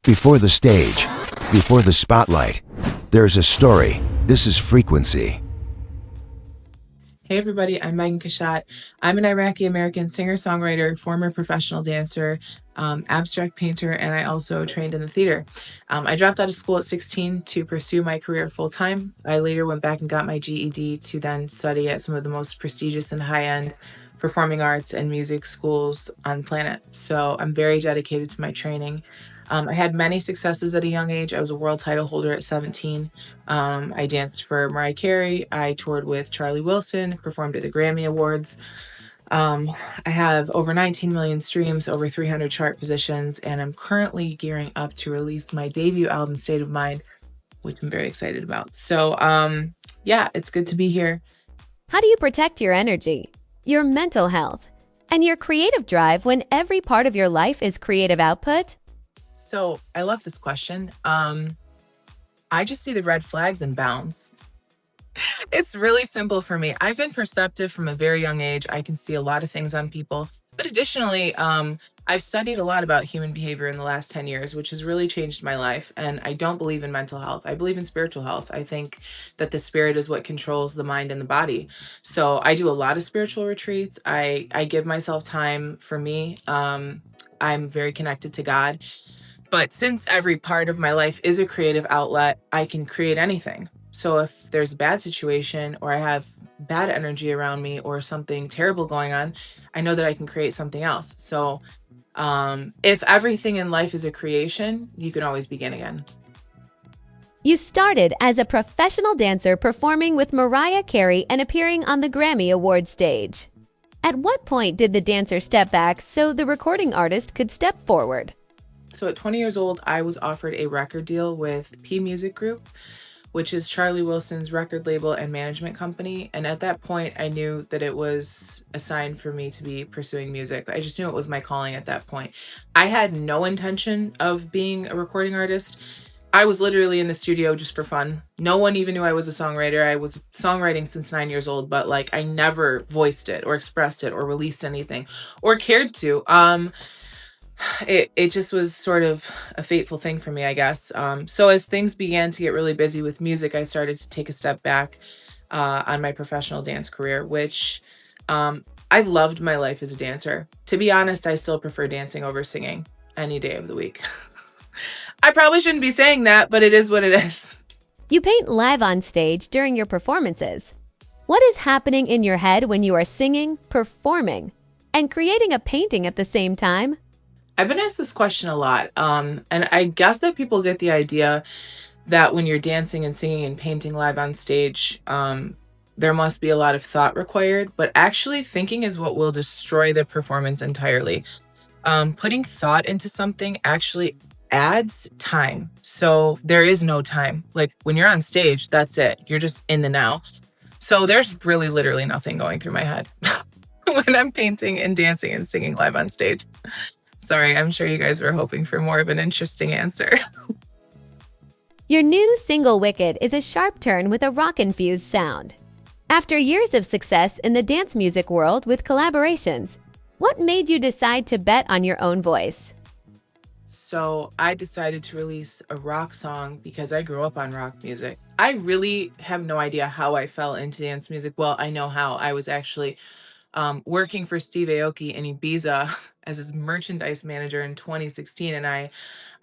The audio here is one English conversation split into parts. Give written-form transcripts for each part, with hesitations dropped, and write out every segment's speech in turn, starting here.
Before the stage, before the spotlight, there's a story. This is Frequency. Hey everybody, I'm Megan Kashat. I'm an Iraqi-American singer-songwriter, former professional dancer, abstract painter, and I also trained in the theater. I dropped out of school at 16 to pursue my career full-time. I later went back and got my GED to then study at some of the most prestigious and high-end performing arts and music schools on the planet. So I'm very dedicated to my training. I had many successes at a young age. I was a world title holder at 17. I danced for Mariah Carey. I toured with Charlie Wilson, performed at the Grammy Awards. I have over 19 million streams, over 300 chart positions, and I'm currently gearing up to release my debut album, State of Mind, which I'm very excited about. So, yeah, it's good to be here. How do you protect your energy, your mental health, and your creative drive when every part of your life is creative output? So I love this question. I just see the red flags and bounce. It's really simple for me. I've been perceptive from a very young age. I can see a lot of things on people. But additionally, I've studied a lot about human behavior in the last 10 years, which has really changed my life. And I don't believe in mental health. I believe in spiritual health. I think that the spirit is what controls the mind and the body. So I do a lot of spiritual retreats. I give myself time for me. I'm very connected to God. But since every part of my life is a creative outlet, I can create anything. So if there's a bad situation or I have bad energy around me or something terrible going on, I know that I can create something else. So if everything in life is a creation, you can always begin again. You started as a professional dancer performing with Mariah Carey and appearing on the Grammy Awards stage. At what point did the dancer step back so the recording artist could step forward? So at 20 years old, I was offered a record deal with P Music Group, which is Charlie Wilson's record label and management company. And at that point, I knew that it was a sign for me to be pursuing music. I just knew it was my calling at that point. I had no intention of being a recording artist. I was literally in the studio just for fun. No one even knew I was a songwriter. I was songwriting since 9 years old, but like I never voiced it or expressed it or released anything or cared to. It just was sort of a fateful thing for me, I guess. So as things began to get really busy with music, I started to take a step back on my professional dance career, which I loved my life as a dancer. To be honest, I still prefer dancing over singing any day of the week. I probably shouldn't be saying that, but it is what it is. You paint live on stage during your performances. What is happening in your head when you are singing, performing, and creating a painting at the same time? I've been asked this question a lot, and I guess that people get the idea that when you're dancing and singing and painting live on stage, there must be a lot of thought required, but actually thinking is what will destroy the performance entirely. Putting thought into something actually adds time, so there is no time. Like when you're on stage, that's it. You're just in the now. So there's really literally nothing going through my head when I'm painting and dancing and singing live on stage. Sorry, I'm sure you guys were hoping for more of an interesting answer. Your new single Wicked is a sharp turn with a rock-infused sound. After years of success in the dance music world with collaborations, what made you decide to bet on your own voice? So I decided to release a rock song because I grew up on rock music. I really have no idea how I fell into dance music. Well, I know how. I was actually working for Steve Aoki in Ibiza as his merchandise manager in 2016. And I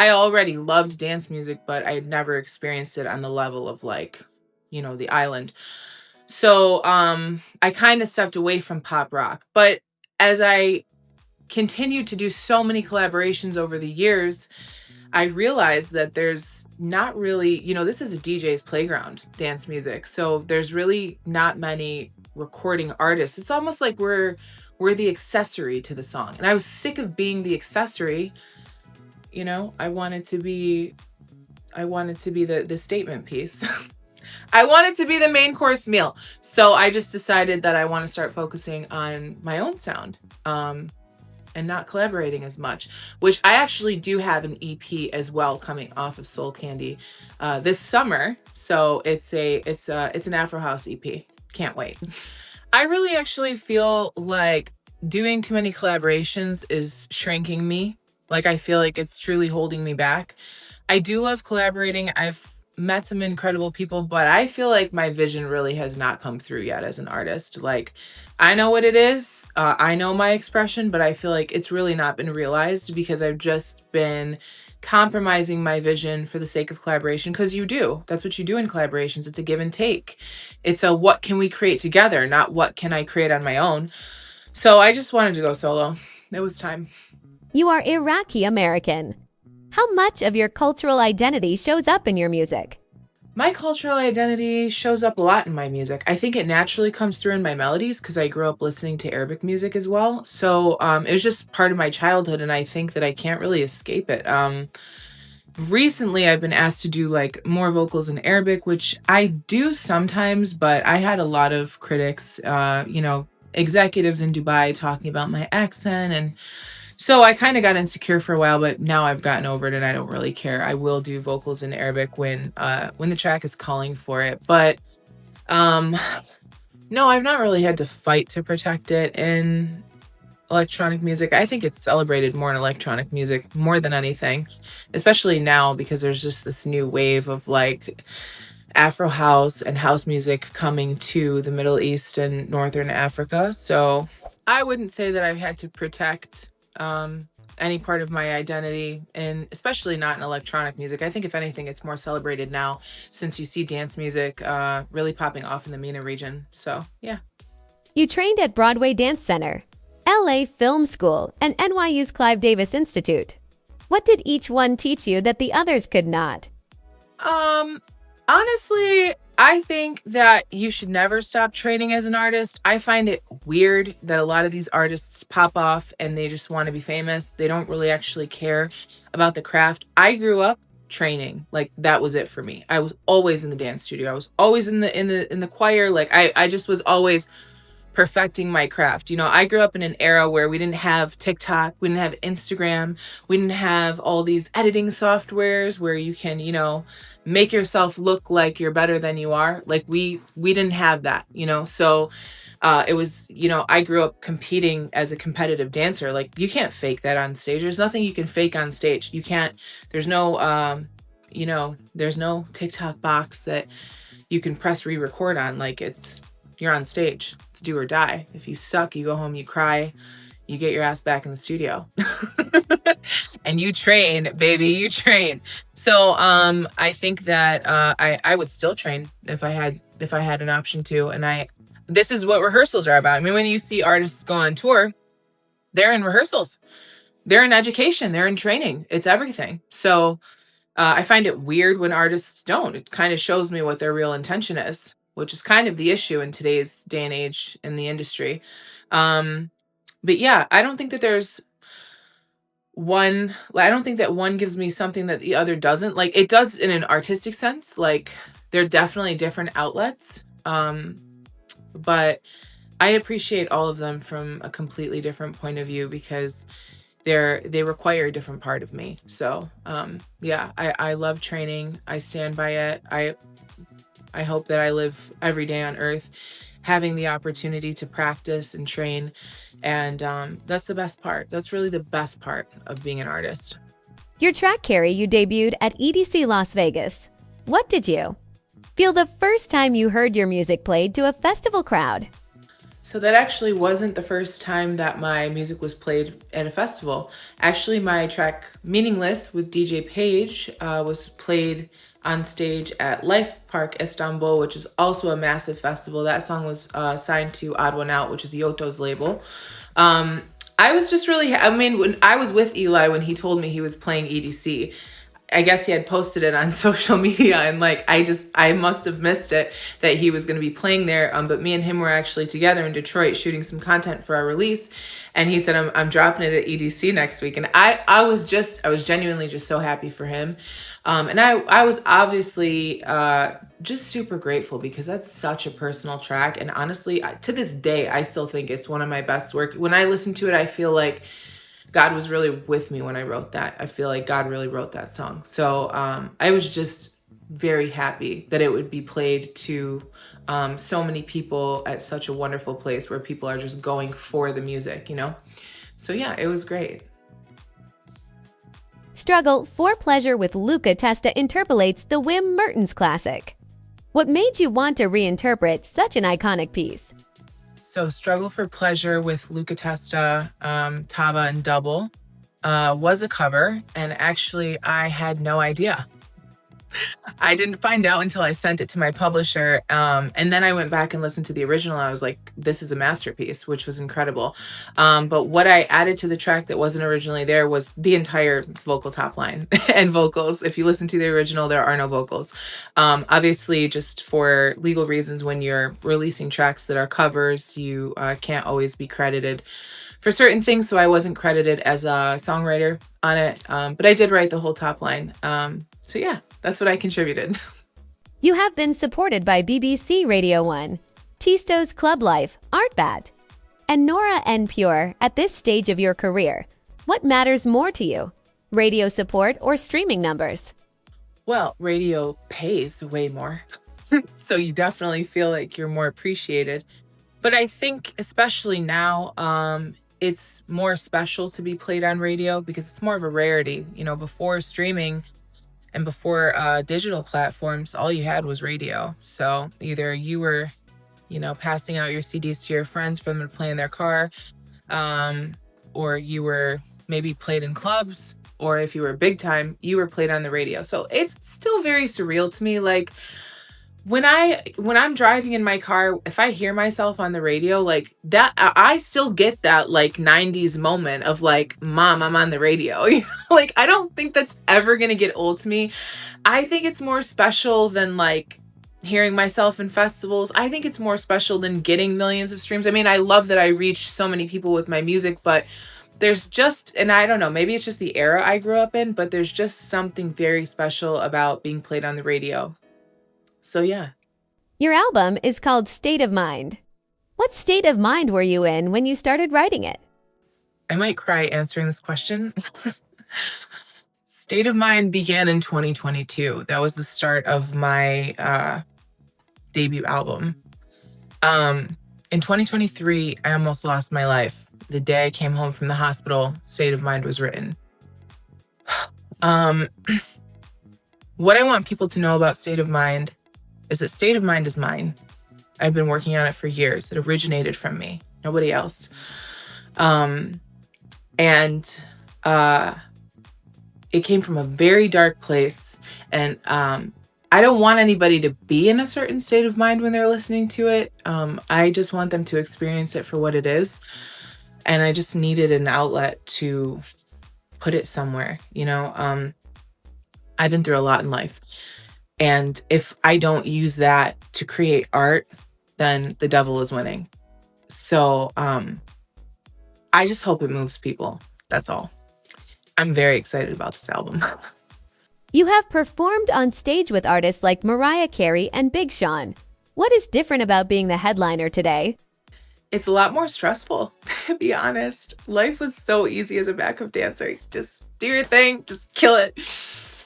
already loved dance music, but I had never experienced it on the level of like, the island. So I kind of stepped away from pop rock. But as I continued to do so many collaborations over the years, I realized that there's not really, this is a DJ's playground, dance music. So there's really not many recording artists. It's almost like we're the accessory to the song. And I was sick of being the accessory. I wanted to be the statement piece. I wanted to be the main course meal. So I just decided that I want to start focusing on my own sound. And not collaborating as much, which I actually do have an EP as well coming off of Soul Candy this summer. So it's an Afro House EP. Can't wait. I really actually feel like doing too many collaborations is shrinking me. Like, I feel like it's truly holding me back. I do love collaborating. I've met some incredible people, but I feel like my vision really has not come through yet as an artist. Like, I know what it is. I know my expression, but I feel like it's really not been realized because I've just been compromising my vision for the sake of collaboration, because you do. That's what you do in collaborations. It's a give and take. It's a what can we create together, not what can I create on my own. So I just wanted to go solo. It was time. You are Iraqi-American. How much of your cultural identity shows up in your music? My cultural identity shows up a lot in my music. I think it naturally comes through in my melodies because I grew up listening to Arabic music as well. So it was just part of my childhood, and I think that I can't really escape it. Recently, I've been asked to do like more vocals in Arabic, which I do sometimes, but I had a lot of critics, executives in Dubai talking about my accent, and so I kind of got insecure for a while, but now I've gotten over it and I don't really care. I will do vocals in Arabic when the track is calling for it. But no, I've not really had to fight to protect it in electronic music. I think it's celebrated more in electronic music more than anything, especially now because there's just this new wave of like Afro house and house music coming to the Middle East and Northern Africa. So I wouldn't say that I've had to protect any part of my identity, and especially not in electronic music. I think if anything, it's more celebrated now since you see dance music really popping off in the MENA region. So yeah. You trained at Broadway Dance Center, LA Film School, and NYU's Clive Davis Institute. What did each one teach you that the others could not? Honestly, I think that you should never stop training as an artist. I find it weird that a lot of these artists pop off and they just want to be famous. They don't really actually care about the craft. I grew up training. Like, that was it for me. I was always in the dance studio. I was always in the choir. Like, I just was always perfecting my craft. You know, I grew up in an era where we didn't have TikTok, we didn't have Instagram, we didn't have all these editing softwares where you can, make yourself look like you're better than you are. Like, we didn't have that, So it was, I grew up competing as a competitive dancer. Like, you can't fake that on stage. There's nothing you can fake on stage. You can't, there's no there's no TikTok box that you can press re-record on. Like, you're on stage. It's do or die. If you suck, you go home, you cry, you get your ass back in the studio. And you train, baby, you train. So I think that I would still train if I had an option to. And this is what rehearsals are about. I mean, when you see artists go on tour, they're in rehearsals. They're in education. They're in training. It's everything. So I find it weird when artists don't. It kind of shows me what their real intention is, which is kind of the issue in today's day and age in the industry. But yeah, I don't think that one gives me something that the other doesn't. Like, it does in an artistic sense. Like, they're definitely different outlets. But I appreciate all of them from a completely different point of view because they require a different part of me. So yeah, I love training. I stand by it. I hope that I live every day on earth having the opportunity to practice and train. And that's the best part. That's really the best part of being an artist. Your track, Carrie, you debuted at EDC Las Vegas. What did you feel the first time you heard your music played to a festival crowd? So that actually wasn't the first time that my music was played at a festival. Actually, my track Meaningless with DJ Page was played on stage at Life Park Istanbul, which is also a massive festival. That song was signed to Odd One Out, which is Yoto's label. I was just really, when I was with Eli when he told me he was playing EDC, I guess he had posted it on social media, and like, I must have missed it that he was going to be playing there. But me and him were actually together in Detroit shooting some content for our release. And he said, I'm dropping it at EDC next week. And I was genuinely just so happy for him. And I was obviously just super grateful because that's such a personal track. And honestly, to this day, I still think it's one of my best work. When I listen to it, I feel like God was really with me when I wrote that. I feel like God really wrote that song. So I was just very happy that it would be played to so many people at such a wonderful place where people are just going for the music, So yeah, it was great. Struggle for Pleasure with Luca Testa interpolates the Wim Mertens classic. What made you want to reinterpret such an iconic piece? So Struggle for Pleasure with Luca Testa, Tava and Double was a cover, and actually I had no idea. I didn't find out until I sent it to my publisher. And then I went back and listened to the original. I was like, this is a masterpiece, which was incredible. But what I added to the track that wasn't originally there was the entire vocal top line and vocals. If you listen to the original, there are no vocals. Obviously, just for legal reasons, when you're releasing tracks that are covers, you can't always be credited for certain things. So I wasn't credited as a songwriter on it. But I did write the whole top line. So yeah, that's what I contributed. You have been supported by BBC Radio 1, Tisto's Club Life, Artbat, and Nora N. Pure. At this stage of your career, what matters more to you? Radio support or streaming numbers? Well, radio pays way more. So you definitely feel like you're more appreciated. But I think especially now, it's more special to be played on radio because it's more of a rarity. You know, before streaming and before digital platforms, all you had was radio. So either you were, passing out your CDs to your friends for them to play in their car, or you were maybe played in clubs, or if you were big time, you were played on the radio. So it's still very surreal to me. Like when I'm driving in my car, if I hear myself on the radio, like that, I still get that like 90s moment of like, Mom, I'm on the radio. Like, I don't think that's ever going to get old to me. I think it's more special than like hearing myself in festivals. I think it's more special than getting millions of streams. I mean, I love that I reach so many people with my music, but there's just, and I don't know, maybe it's just the era I grew up in, but there's just something very special about being played on the radio. So yeah. Your album is called State of Mind. What state of mind were you in when you started writing it? I might cry answering this question. State of Mind began in 2022. That was the start of my debut album. In 2023, I almost lost my life. The day I came home from the hospital, State of Mind was written. What I want people to know about State of Mind is that State of Mind is mine. I've been working on it for years. It originated from me, nobody else. It came from a very dark place. And I don't want anybody to be in a certain state of mind when they're listening to it. I just want them to experience it for what it is. And I just needed an outlet to put it somewhere, I've been through a lot in life. And if I don't use that to create art, then the devil is winning. So I just hope it moves people. That's all. I'm very excited about this album. You have performed on stage with artists like Mariah Carey and Big Sean. What is different about being the headliner today? It's a lot more stressful, to be honest. Life was so easy as a backup dancer. Just do your thing, just kill it.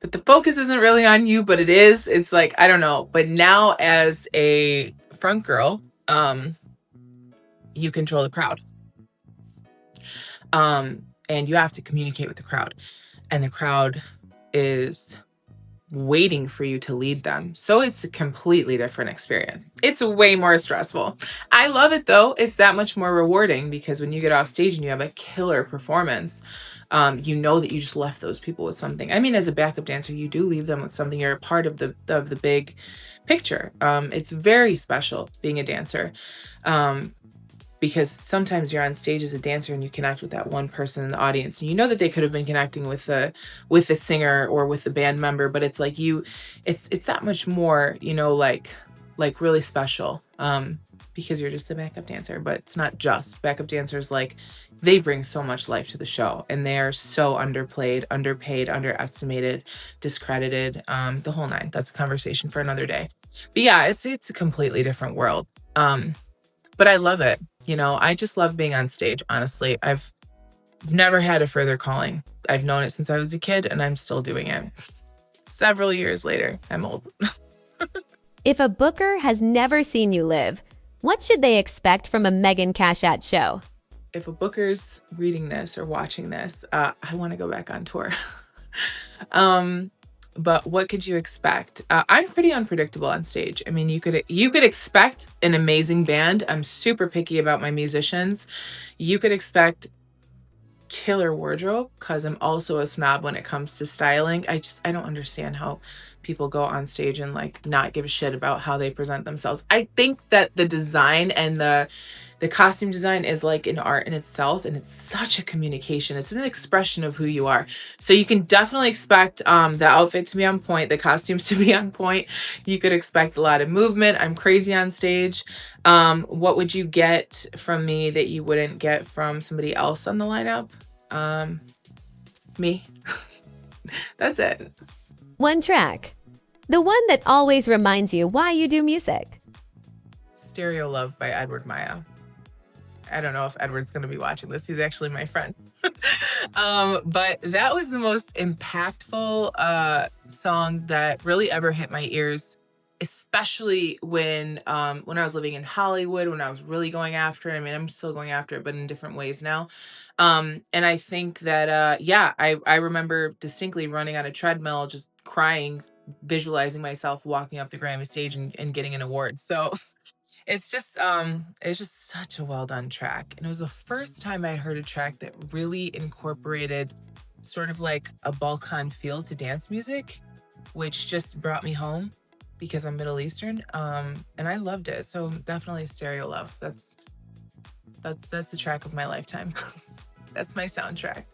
But the focus isn't really on you, but it is. It's like, I don't know. But now as a front girl, you control the crowd. And you have to communicate with the crowd. And the crowd is waiting for you to lead them. So it's a completely different experience. It's way more stressful. I love it though. It's that much more rewarding because when you get off stage and you have a killer performance, you know that you just left those people with something. I mean, as a backup dancer, you do leave them with something. You're a part of the big picture. It's very special being a dancer. Because sometimes you're on stage as a dancer and you connect with that one person in the audience. And you know that they could have been connecting with the singer or with the band member, but it's like it's that much more, like really special. Because you're just a backup dancer, but it's not just backup dancers. Like they bring so much life to the show and they are so underplayed, underpaid, underestimated, discredited, the whole nine. That's a conversation for another day. But yeah, it's a completely different world. But I love it. I just love being on stage. Honestly, I've never had a further calling. I've known it since I was a kid and I'm still doing it. Several years later, I'm old. If a booker has never seen you live, what should they expect from a Megan Kashat show? If a booker's reading this or watching this, I want to go back on tour. But what could you expect? I'm pretty unpredictable on stage. I mean, you could expect an amazing band. I'm super picky about my musicians. You could expect killer wardrobe because I'm also a snob when it comes to styling. I don't understand how people go on stage and like not give a shit about how they present themselves. I think that the design and the costume design is like an art in itself, and it's such a communication. It's an expression of who you are. So you can definitely expect the outfit to be on point, the costumes to be on point. You could expect a lot of movement. I'm crazy on stage. What would you get from me that you wouldn't get from somebody else on the lineup? Me. That's it. One track. The one that always reminds you why you do music. Stereo Love by Edward Maya. I don't know if Edward's going to be watching this. He's actually my friend. But that was the most impactful song that really ever hit my ears, especially when I was living in Hollywood, when I was really going after it. I mean, I'm still going after it, but in different ways now. And I think that, I remember distinctly running on a treadmill, just crying, visualizing myself walking up the Grammy stage and getting an award. So it's just such a well done track. And it was the first time I heard a track that really incorporated sort of like a Balkan feel to dance music, which just brought me home because I'm Middle Eastern. And I loved it. So definitely Stereo Love. That's the track of my lifetime. That's my soundtrack.